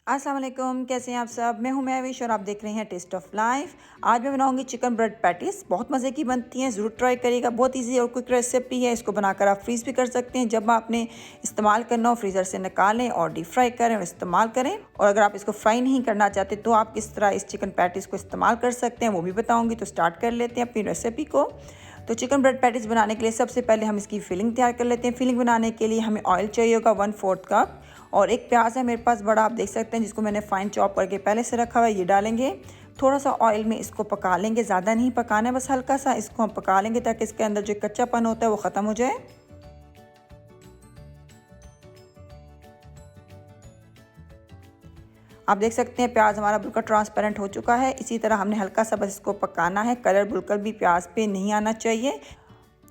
अस्सलाम वालेकुम, कैसे हैं आप सब। मैं हूं महविश और आप देख रहे हैं टेस्ट ऑफ लाइफ। आज मैं बनाऊंगी चिकन ब्रेड पैटीज। बहुत मज़े की बनती हैं, ज़रूर ट्राई करिएगा। बहुत इजी और क्विक रेसिपी है। इसको बनाकर आप फ्रीज़ भी कर सकते हैं। जब आपने इस्तेमाल करना हो फ्रीज़र से निकालें और डीप फ्राई करें और इस्तेमाल करें। और अगर आप इसको फ्राई नहीं करना चाहते तो आप किस तरह इस चिकन पैटीज़ को इस्तेमाल कर सकते हैं वो भी बताऊँगी। तो स्टार्ट कर लेते हैं अपनी रेसिपी को। तो चिकन ब्रेड पैटीज़ बनाने के लिए सबसे पहले हम इसकी फिलिंग तैयार कर लेते हैं। फिलिंग बनाने के लिए हमें ऑयल चाहिए होगा 1/4 कप। और एक प्याज है मेरे पास बड़ा, आप देख सकते हैं, जिसको मैंने फाइन चॉप करके पहले से रखा हुआ है। ये डालेंगे। थोड़ा सा ऑयल में इसको पका लेंगे, ज़्यादा नहीं पकाना है, बस हल्का सा इसको हम पका लेंगे ताकि इसके अंदर जो कच्चापन होता है वो ख़त्म हो जाए। आप देख सकते हैं प्याज हमारा बिल्कुल ट्रांसपेरेंट हो चुका है। इसी तरह हमने हल्का सा बस इसको पकाना है, कलर बिल्कुल भी प्याज पे नहीं आना चाहिए।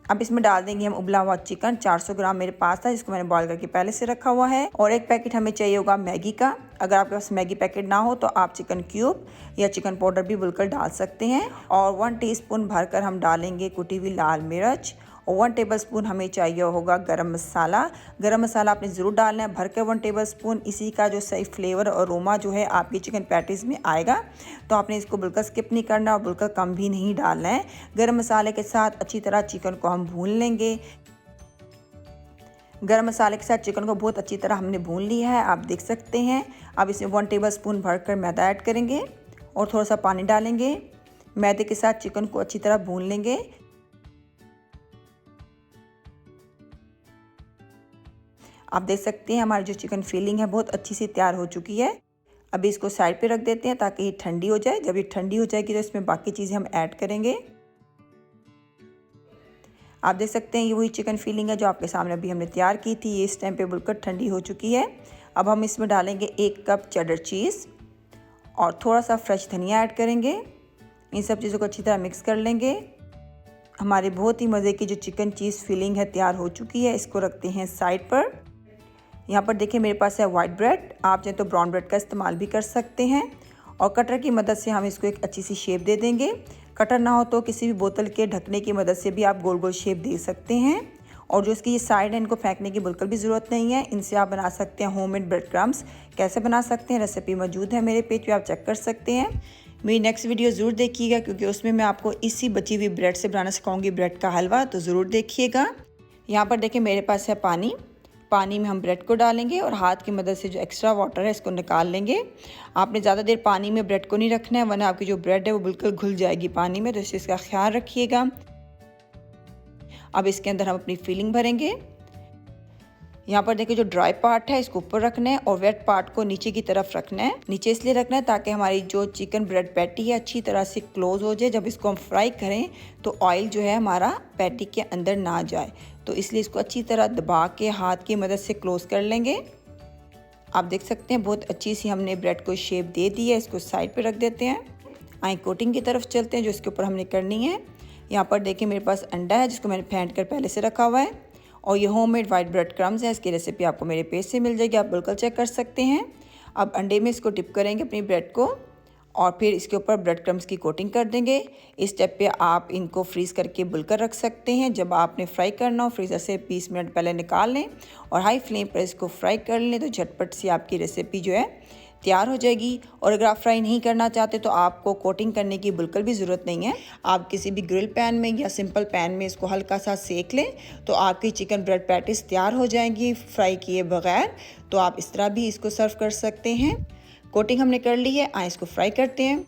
अब इसमें डाल देंगे हम उबला हुआ चिकन। 400 ग्राम मेरे पास था, जिसको मैंने बॉईल करके पहले से रखा हुआ है। और एक पैकेट हमें चाहिए होगा मैगी का। अगर आपके पास मैगी पैकेट ना हो तो आप चिकन क्यूब या चिकन पाउडर भी बिल्कुल डाल सकते हैं। और 1 टीस्पून भरकर हम डालेंगे कुटी हुई लाल मिर्च। और 1 टेबलस्पून हमें चाहिए होगा गरम मसाला। गरम मसाला आपने ज़रूर डालना है भरकर 1 टेबलस्पून। इसी का जो सही फ्लेवर और अरोमा जो है आपकी चिकन पैटीज़ में आएगा। तो आपने इसको बिल्कुल स्किप नहीं करना और बिल्कुल कम भी नहीं डालना है। गरम मसाले के साथ अच्छी तरह चिकन को हम भून लेंगे। गरम मसाले के साथ चिकन को बहुत अच्छी तरह हमने भून लिया है, आप देख सकते हैं। अब इसमें 1 टेबलस्पून भरकर मैदा ऐड करेंगे और थोड़ा सा पानी डालेंगे। मैदे के साथ चिकन को अच्छी तरह भून लेंगे। आप देख सकते हैं हमारी जो चिकन फिलिंग है बहुत अच्छी सी तैयार हो चुकी है। अभी इसको साइड पे रख देते हैं ताकि ये ठंडी हो जाए। जब ये ठंडी हो जाएगी तो इसमें बाकी चीज़ें हम ऐड करेंगे। आप देख सकते हैं ये वही चिकन फिलिंग है जो आपके सामने अभी हमने तैयार की थी। ये इस टाइम पे बिल्कुल ठंडी हो चुकी है। अब हम इसमें डालेंगे 1 कप चेडर चीज़ और थोड़ा सा फ्रेश धनिया ऐड करेंगे। इन सब चीज़ों को अच्छी तरह मिक्स कर लेंगे। हमारी बहुत ही मज़े की जो चिकन चीज़ फिलिंग है तैयार हो चुकी है। इसको रखते हैं साइड पर। यहाँ पर देखिए मेरे पास है वाइट ब्रेड, आप चाहें तो ब्राउन ब्रेड का इस्तेमाल भी कर सकते हैं। और कटर की मदद से हम इसको एक अच्छी सी शेप दे देंगे। कटर ना हो तो किसी भी बोतल के ढकने की मदद से भी आप गोल गोल शेप दे सकते हैं। और जो इसकी ये साइड है इनको फेंकने की बिल्कुल भी ज़रूरत नहीं है। इनसे आप बना सकते हैं होममेड ब्रेड क्रम्स। कैसे बना सकते हैं रेसिपी मौजूद है मेरे पेज पे, आप चेक कर सकते हैं। मेरी नेक्स्ट वीडियो ज़रूर देखिएगा क्योंकि उसमें मैं आपको इसी बची हुई ब्रेड से बनाना सिखाऊंगी ब्रेड का हलवा, तो ज़रूर देखिएगा। यहाँ पर देखिए मेरे पास है पानी। पानी में हम ब्रेड को डालेंगे और हाथ की मदद से जो एक्स्ट्रा वाटर है इसको निकाल लेंगे। आपने ज़्यादा देर पानी में ब्रेड को नहीं रखना है वरना आपकी जो ब्रेड है वो बिल्कुल घुल जाएगी पानी में, तो इस चीज़ का ख्याल रखिएगा। अब इसके अंदर हम अपनी फिलिंग भरेंगे। यहाँ पर देखिए जो ड्राई पार्ट है इसको ऊपर रखना है और वेट पार्ट को नीचे की तरफ रखना है। नीचे इसलिए रखना है ताकि हमारी जो चिकन ब्रेड पैटी है अच्छी तरह से क्लोज हो जाए। जब इसको हम फ्राई करें तो ऑयल जो है हमारा पैटी के अंदर ना जाए, तो इसलिए इसको अच्छी तरह दबा के हाथ की मदद से क्लोज कर लेंगे। आप देख सकते हैं बहुत अच्छी सी हमने ब्रेड को शेप दे दी है। इसको साइड पे रख देते हैं। आई कोटिंग की तरफ चलते हैं जो इसके ऊपर हमने करनी है। यहाँ पर देखिए मेरे पास अंडा है जिसको मैंने फेंट कर पहले से रखा हुआ है। और ये होममेड वाइट ब्रेड क्रम्स है। इसकी रेसिपी आपको मेरे पेज से मिल जाएगी, आप बिल्कुल चेक कर सकते हैं। अब अंडे में इसको डिप करेंगे अपनी ब्रेड को और फिर इसके ऊपर ब्रेड क्रम्स की कोटिंग कर देंगे। इस स्टेप पे आप इनको फ्रीज़ करके बुलकर रख सकते हैं। जब आपने फ्राई करना हो फ्रीज़र से 20 मिनट पहले निकाल लें और हाई फ्लेम पर इसको फ्राई कर लें, तो झटपट से आपकी रेसिपी जो है तैयार हो जाएगी। और अगर आप फ्राई नहीं करना चाहते तो आपको कोटिंग करने की बिल्कुल भी ज़रूरत नहीं है। आप किसी भी ग्रिल पैन में या सिंपल पैन में इसको हल्का सा सेक लें तो आपकी चिकन ब्रेड पैटीज़ तैयार हो जाएंगी फ्राई किए बगैर। तो आप इस तरह भी इसको सर्व कर सकते हैं। कोटिंग हमने कर ली है, आए इसको फ्राई करते हैं।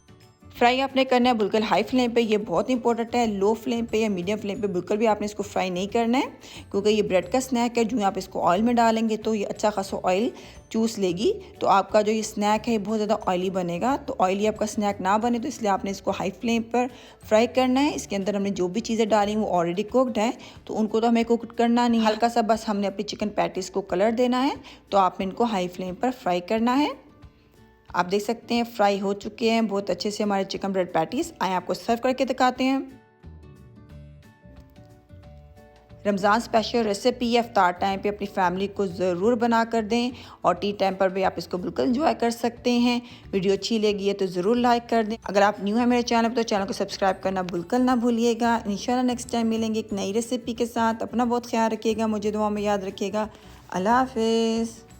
फ्राई आपने करना है बिल्कुल हाई फ्लेम पे, ये बहुत इंपॉर्टेंट है। लो फ्लेम पे या मीडियम फ्लेम पे बिल्कुल भी आपने इसको फ्राई नहीं करना है क्योंकि ये ब्रेड का स्नैक है। जो आप इसको ऑयल में डालेंगे तो ये अच्छा खासा ऑयल चूस लेगी, तो आपका जो ये स्नैक है ये बहुत ज़्यादा ऑयली बनेगा। तो ऑयली आपका स्नैक ना बने तो इसलिए आपने इसको हाई फ्लेम पर फ्राई करना है। इसके अंदर हमने जो भी चीज़ें डाली वो ऑलरेडी कुकड है, तो उनको तो हमें कुक करना नहीं, हल्का सा बस हमने अपनी चिकन पैटीज़ को कलर देना है। तो आपने इनको हाई फ्लेम पर फ्राई करना है। आप देख सकते हैं फ्राई हो चुके हैं बहुत अच्छे से हमारे चिकन ब्रेड पैटीज़। आए आपको सर्व करके दिखाते हैं। रमज़ान स्पेशल रेसिपी है, इफ्तार टाइम पे अपनी फैमिली को ज़रूर बना कर दें और टी टाइम पर भी आप इसको बिल्कुल एंजॉय कर सकते हैं। वीडियो अच्छी लगी है तो ज़रूर लाइक कर दें। अगर आप न्यू है मेरे चैनल पर तो चैनल को सब्सक्राइब करना बिल्कुल ना भूलिएगा। इंशाल्लाह नेक्स्ट टाइम मिलेंगे एक नई रेसिपी के साथ। अपना बहुत ख्याल रखिएगा, मुझे दुआ में याद रखिएगा। अल्लाह हाफिज़।